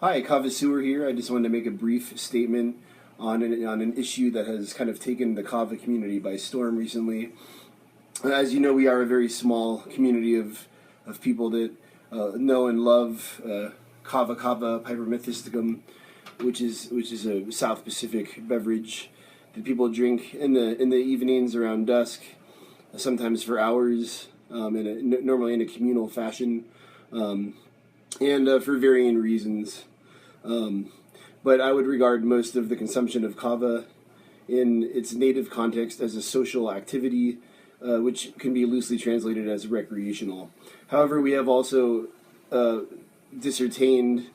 Hi, Kavasseur here. I just wanted to make a brief statement on an issue that has kind of taken the Kava community by storm recently. As you know, we are a very small community of people that know and love Kava Piper Methysticum, which is a South Pacific beverage that people drink in the evenings around dusk, sometimes for hours, normally in a communal fashion, and for varying reasons. But I would regard most of the consumption of kava in its native context as a social activity, which can be loosely translated as recreational. However, we have also ascertained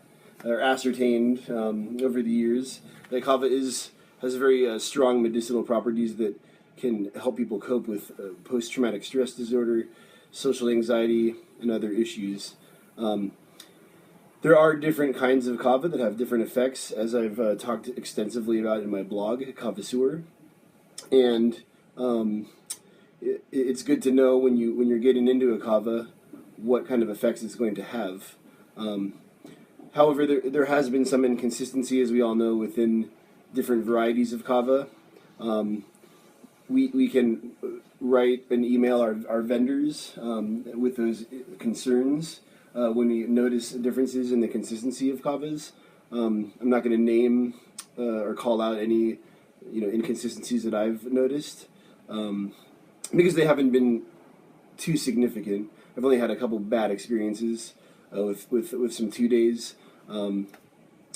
over the years that kava has very strong medicinal properties that can help people cope with post-traumatic stress disorder, social anxiety, and other issues. There are different kinds of kava that have different effects, as I've talked extensively about in my blog, Kavasseur. And it's good to know when you're getting into a kava what kind of effects it's going to have. However, there has been some inconsistency, as we all know, within different varieties of kava. We can write and email our vendors with those concerns. When we notice differences in the consistency of kavas. I'm not going to name or call out any inconsistencies that I've noticed because they haven't been too significant. I've only had a couple bad experiences with some Tudeis,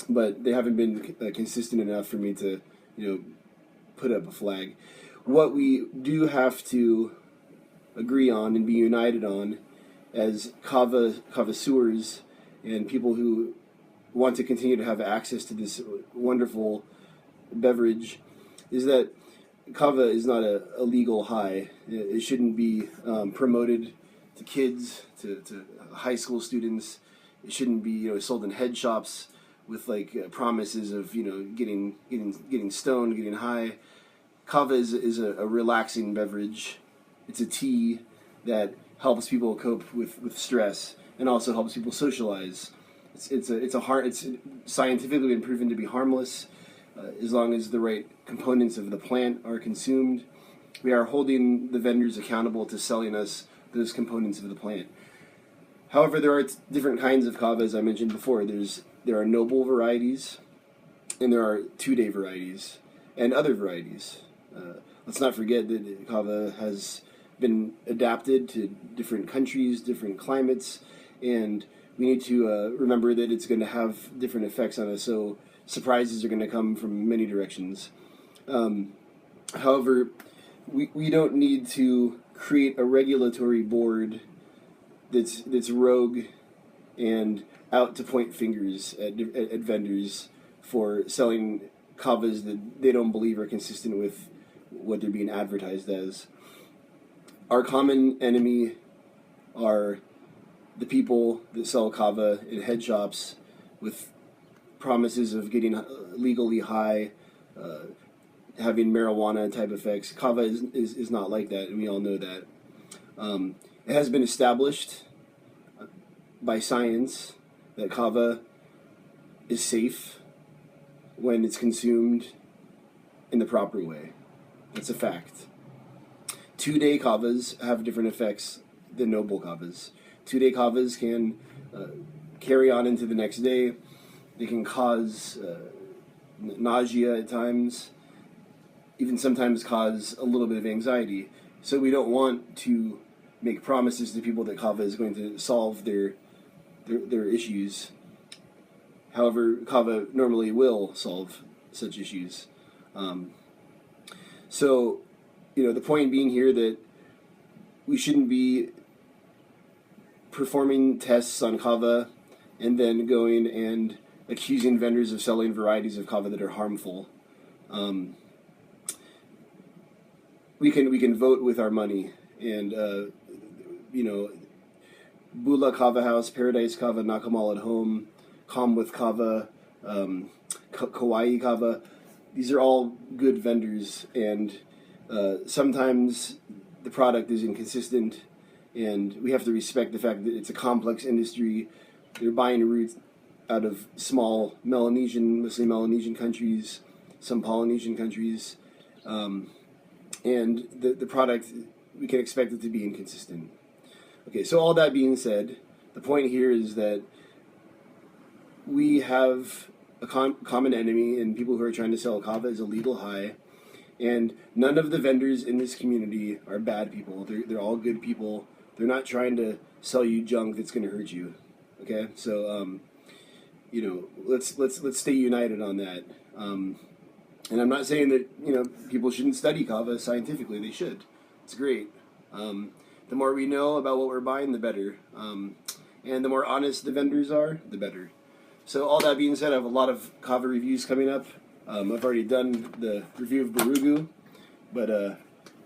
but they haven't been consistent enough for me to put up a flag. What we do have to agree on and be united on as Kavasseurs and people who want to continue to have access to this wonderful beverage is that kava is not a legal high. It shouldn't be promoted to kids, to high school students. It shouldn't be sold in head shops with promises of getting stoned, getting high. Kava is a relaxing beverage. It's a tea that helps people cope with stress and also helps people socialize. It's scientifically been proven to be harmless as long as the right components of the plant are consumed. We are holding the vendors accountable to selling us those components of the plant. However, there are different kinds of kava, as I mentioned before. There are noble varieties, and there are Tudei varieties, and other varieties. Let's not forget that kava has been adapted to different countries, different climates, and we need to remember that it's going to have different effects on us, so surprises are going to come from many directions. However, we don't need to create a regulatory board that's rogue and out to point fingers at vendors for selling kavas that they don't believe are consistent with what they're being advertised as. Our common enemy are the people that sell kava in head shops with promises of getting legally high, having marijuana type effects. Kava is not like that, and we all know that. It has been established by science that kava is safe when it's consumed in the proper way. That's a fact. Tudei kavas have different effects than noble kavas. Tudei kavas can carry on into the next day. They can cause nausea at times, even sometimes cause a little bit of anxiety. So we don't want to make promises to people that kava is going to solve their issues. However, kava normally will solve such issues. So the point being here that we shouldn't be performing tests on kava and then going and accusing vendors of selling varieties of kava that are harmful. We can vote with our money, and Bula Kava House, Paradise Kava, Nakamal at Home, Calm with Kava, Kawaii Kava. These are all good vendors, and sometimes the product is inconsistent, and we have to respect the fact that it's a complex industry. They're buying roots out of small Melanesian, mostly Melanesian countries, some Polynesian countries, and the product, we can expect it to be inconsistent. Okay, so all that being said, the point here is that we have a common enemy in people who are trying to sell kava as a legal high, and none of the vendors in this community are bad people. They're all good people. They're not trying to sell you junk that's going to hurt you. Okay, so let's stay united on that. And I'm not saying that people shouldn't study kava scientifically. They should. It's great. The more we know about what we're buying, the better. And the more honest the vendors are, the better. So all that being said, I have a lot of kava reviews coming up. I've already done the review of Barugu, but I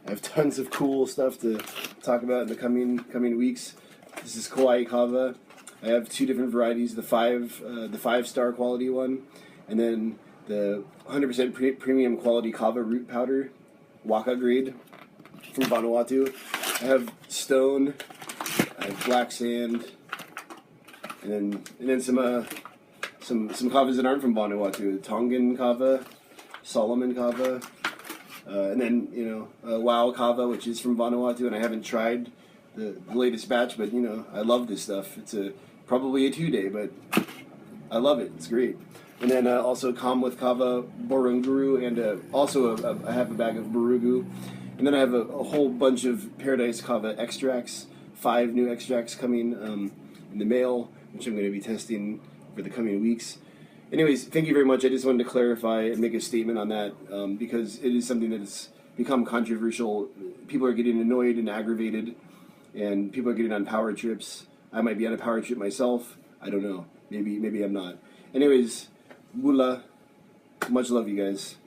have tons of cool stuff to talk about in the coming weeks. This is Kauai kava. I have 2 different varieties: the 5-star quality one, and then the 100% premium quality kava root powder, Waka grade from Vanuatu. I have stone, I have black sand, and then some kavas that aren't from Vanuatu: Tongan kava, Solomon kava, and then Wow kava, which is from Vanuatu, and I haven't tried the latest batch, but I love this stuff. It's probably a Tudei, but I love it. It's great. And then also with kava, Borunguru, and also I have a bag of Barugu. And then I have a whole bunch of Paradise kava extracts, 5 new extracts coming in the mail, which I'm going to be testing for the coming weeks. Anyways, thank you very much. I just wanted to clarify and make a statement on that because it is something that has become controversial. People are getting annoyed and aggravated, and people are getting on power trips. I might be on a power trip myself. I don't know. Maybe I'm not. Anyways, Bula. Much love, you guys.